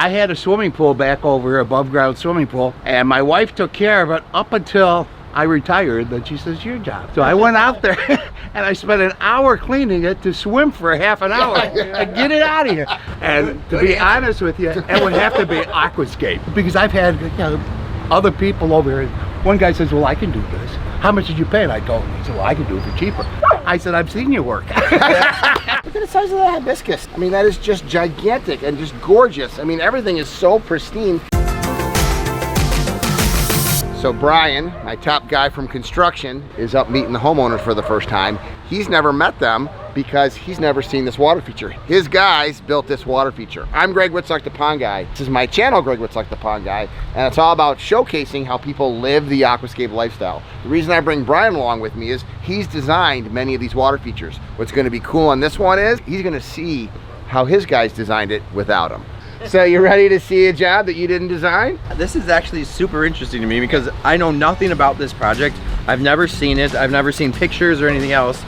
I had a swimming pool back over here, above ground swimming pool, and my wife took care of it up until I retired. Then she says, your job. So I went out there and I spent an hour cleaning it to swim for a half an hour and get it out of here. And to be honest with you, it would have to be aquascape, because I've had other people over here. One guy says, well, I can do this. How much did you pay? And I told him. He said, well, I can do it for cheaper. I said, I've seen your work. Look at the size of that hibiscus. I mean, that is just gigantic and just gorgeous. I mean, everything is so pristine. So Brian, my top guy from construction, is up meeting the homeowners for the first time. He's never met them because he's never seen this water feature. His guys built this water feature. I'm Greg Wittstock, the Pond Guy. This is my channel, Greg Wittstock, the Pond Guy, and it's all about showcasing how people live the aquascape lifestyle. The reason I bring Brian along with me is he's designed many of these water features. What's gonna be cool on this one is he's gonna see how his guys designed it without him. So you ready to see a job that you didn't design? This is actually super interesting to me because I know nothing about this project. I've never seen it. I've never seen pictures or anything else.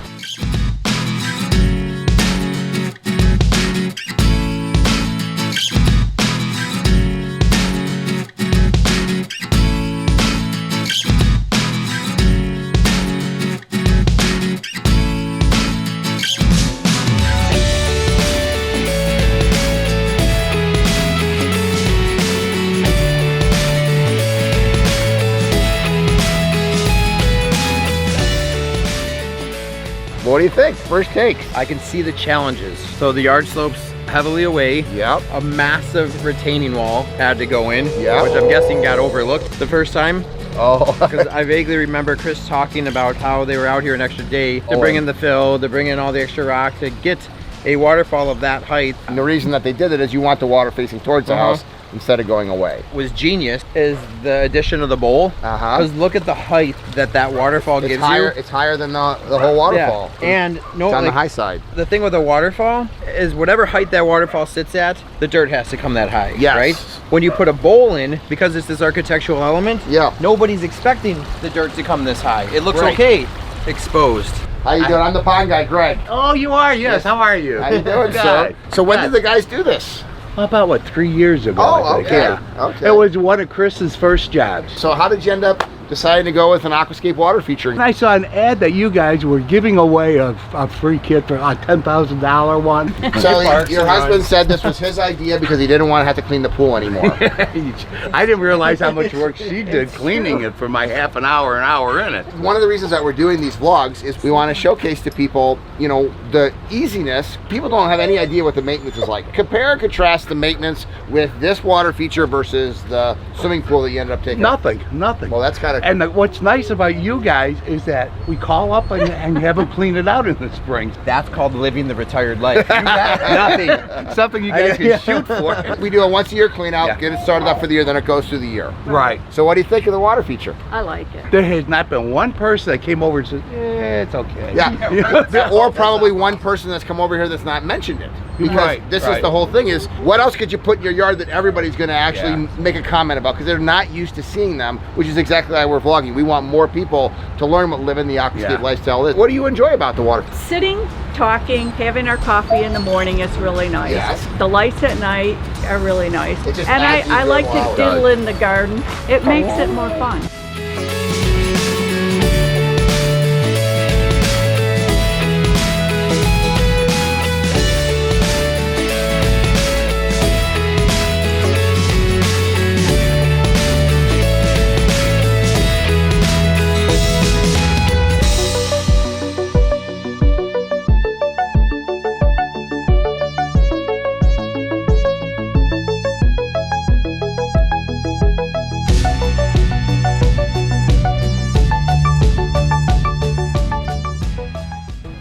What do you think? First take. I can see the challenges. So the yard slopes heavily away. Yep. A massive retaining wall had to go in, Yep. which I'm guessing got overlooked the first time. Oh. Because I vaguely remember Chris talking about how they were out here an extra day to bring in the fill, to bring in all the extra rock, to get a waterfall of that height. And the reason that they did it is you want the water facing towards the house instead of going away. Was genius is the addition of the bowl. Because look at the height that waterfall gives you. It's higher than the whole waterfall. Yeah. And no, it's on the high side. The thing with a waterfall is whatever height that waterfall sits at, the dirt has to come that high. Yes. Right? When you put a bowl in, because it's this architectural element, nobody's expecting the dirt to come this high. It looks okay exposed. How you doing? I'm the Pond Guy, Greg. Oh, you are? Yes. How are you? How you doing, sir? So when did the guys do this? About, what, 3 years ago? Oh, I think. okay. Yeah. Okay. It was one of Chris's first jobs. So how did you end up deciding to go with an aquascape water feature? And I saw an ad that you guys were giving away a free kit for a $10,000 one. So your husband said this was his idea because he didn't want to have to clean the pool anymore. I didn't realize how much work she did cleaning it for my half an hour in it. One of the reasons that we're doing these vlogs is we want to showcase to people, you know, the easiness. People don't have any idea what the maintenance is like. Compare and contrast the maintenance with this water feature versus the swimming pool that you ended up taking. Nothing. Well, that's kind of... And what's nice about you guys is that we call up and have them clean it out in the spring. That's called living the retired life. Nothing. Something you guys can shoot for. We do a once a year clean out, get it started up for the year, then it goes through the year. Right. So what do you think of the water feature? I like it. There has not been one person that came over and said, it's okay. Yeah. Or probably one person that's come over here that's not mentioned it. Because this is the whole thing is, what else could you put in your yard that everybody's going to actually make a comment about? Because they're not used to seeing them, which is exactly why we're vlogging. We want more people to learn what living the aquascape lifestyle is. What do you enjoy about the water? Sitting, talking, having our coffee in the morning is really nice. Yes. The lights at night are really nice. It just And adds I even like more. to diddle in the garden. It makes it more fun.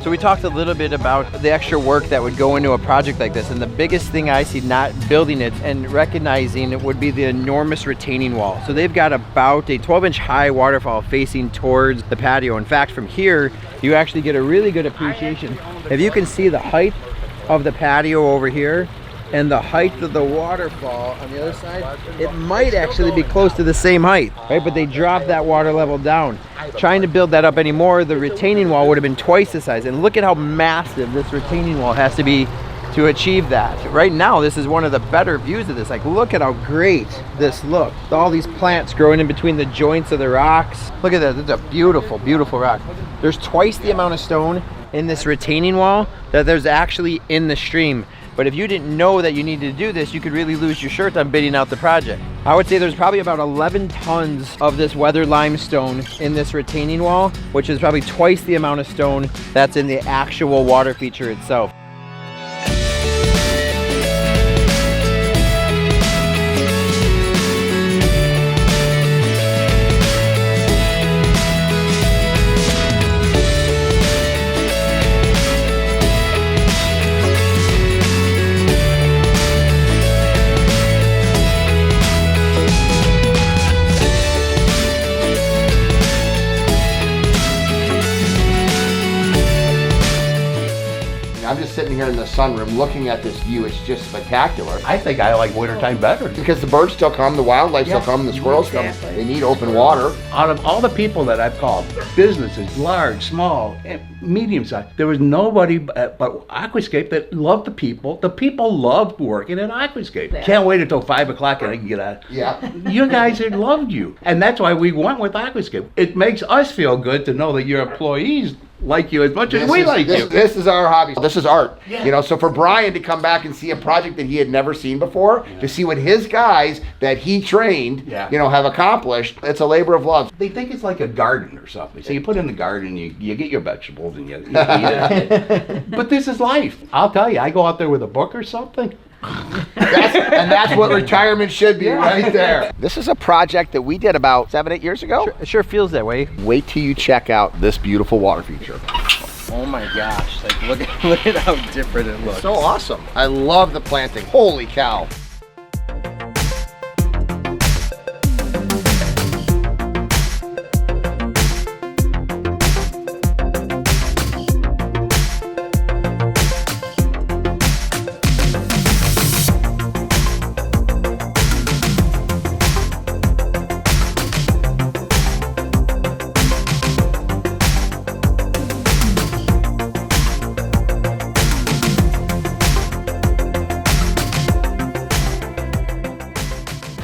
So we talked a little bit about the extra work that would go into a project like this, and the biggest thing I see not building it and recognizing it would be the enormous retaining wall. So they've got about a 12-inch high waterfall facing towards the patio. In fact, from here, you actually get a really good appreciation. If you can see the height of the patio over here and the height of the waterfall on the other side, it might actually be close to the same height, right? But they dropped that water level down. Trying to build that up anymore, the retaining wall would have been twice the size. And look at how massive this retaining wall has to be to achieve that. Right now, this is one of the better views of this. Like, look at how great this looks. All these plants growing in between the joints of the rocks. Look at that, it's a beautiful, beautiful rock. There's twice the amount of stone in this retaining wall that there's actually in the stream. But if you didn't know that you needed to do this, you could really lose your shirt on bidding out the project. I would say there's probably about 11 tons of this weathered limestone in this retaining wall, which is probably twice the amount of stone that's in the actual water feature itself. I'm just sitting here in the sunroom looking at this view. It's just spectacular. I think I like wintertime better. Because the birds still come, the wildlife still come, the squirrels come. They need open water. Out of all the people that I've called, businesses, large, small, medium sized, there was nobody but Aquascape that loved the people. The people loved working at Aquascape. Can't wait until 5 o'clock and I can get out. Yeah. You guys had loved you. And that's why we went with Aquascape. It makes us feel good to know that your employees like you as much as we like you. This is our hobby. This is art. Yeah. You know, so for Brian to come back and see a project that he had never seen before, to see what his guys that he trained, you know, have accomplished, it's a labor of love. They think it's like a garden or something. So you put in the garden, you get your vegetables and you eat it. But this is life. I'll tell you, I go out there with a book or something. That's what retirement should be right there. This is a project that we did about 7-8 years ago. It sure feels that way. Wait till you check out this beautiful water feature. Oh my gosh, like look at how different it looks. So awesome. I love the planting. Holy cow.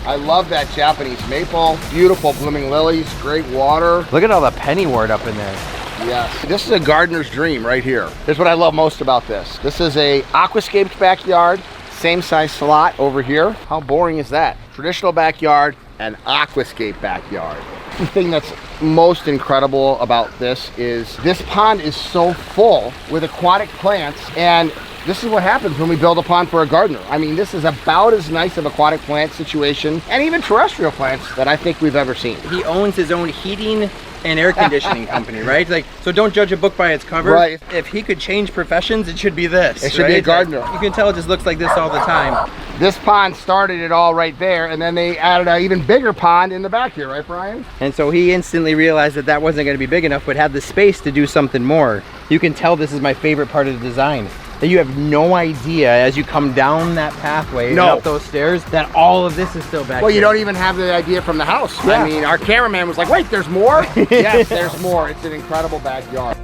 I love that Japanese maple. Beautiful blooming lilies, great water. Look at all the pennywort up in there. Yes. This is a gardener's dream right here. Here's what I love most about this. This is a aquascaped backyard, same size slot over here. How boring is that? Traditional backyard and aquascape backyard. The thing that's most incredible about this is this pond is so full with aquatic plants, and this is what happens when we build a pond for a gardener. I mean, this is about as nice of aquatic plant situation and even terrestrial plants that I think we've ever seen. He owns his own heating and air conditioning company, right? Like, so don't judge a book by its cover. Right. If he could change professions, it should be this. It should be a gardener. Like, you can tell it just looks like this all the time. This pond started it all right there, and then they added an even bigger pond in the back here, right, Brian? And so he instantly realized that that wasn't going to be big enough, but had the space to do something more. You can tell this is my favorite part of the design. That you have no idea as you come down that pathway and up those stairs that all of this is still back Well, here. you don't even have the idea from the house. Yeah. I mean, our cameraman was like, wait, there's more? Yes, there's more. It's an incredible backyard.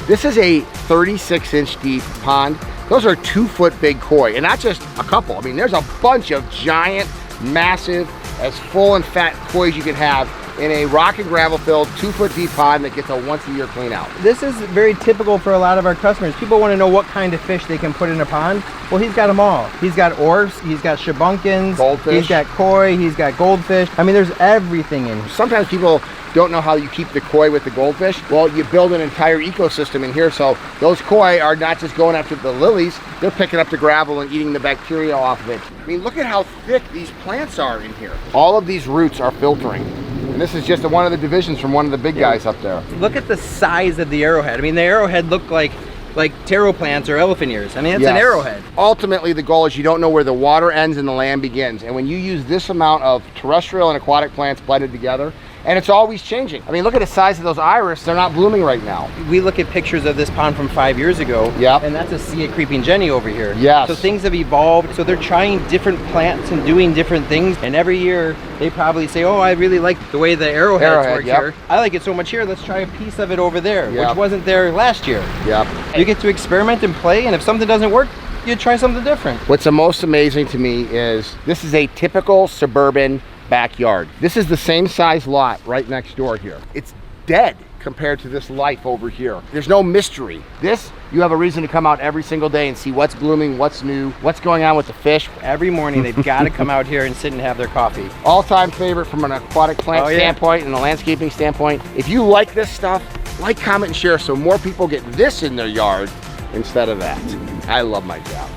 This is a 36-inch deep pond. Those are 2-foot big koi, and not just a couple. I mean, there's a bunch of giant, massive, as full and fat koi as you can have in a rock and gravel filled 2-foot deep pond that gets a once-a-year clean out. This is very typical for a lot of our customers. People want to know what kind of fish they can put in a pond. Well, he's got them all. He's got orbs, he's got shabunkins, goldfish. He's got koi, he's got goldfish. I mean, there's everything in here. Sometimes people don't know how you keep the koi with the goldfish. Well, you build an entire ecosystem in here, so those koi are not just going after the lilies, they're picking up the gravel and eating the bacteria off of it. I mean, look at how thick these plants are in here. All of these roots are filtering. And this is just one of the divisions from one of the big guys up there. Look at the size of the arrowhead. I mean, the arrowhead looked like like taro plants or elephant ears. I mean, it's Yes. an arrowhead. Ultimately, the goal is you don't know where the water ends and the land begins. And when you use this amount of terrestrial and aquatic plants blended together, and it's always changing. I mean, look at the size of those iris. They're not blooming right now. We look at pictures of this pond from 5 years ago, Yep. and that's a sea of creeping Jenny over here. Yes. So things have evolved. So they're trying different plants and doing different things. And every year they probably say, oh, I really like the way the arrowheads work yep. here. I like it so much here. Let's try a piece of it over there, Yep. which wasn't there last year. Yep. You get to experiment and play, and if something doesn't work, you try something different. What's the most amazing to me is this is a typical suburban backyard. This is the same size lot right next door here. It's dead compared to this life over here. There's no mystery. This, you have a reason to come out every single day and see what's blooming, what's new, what's going on with the fish. Every morning they've got to come out here and sit and have their coffee. All-time favorite from an aquatic plant standpoint and a landscaping standpoint. If you like this stuff, like, comment, and share so more people get this in their yard instead of that. I love my job.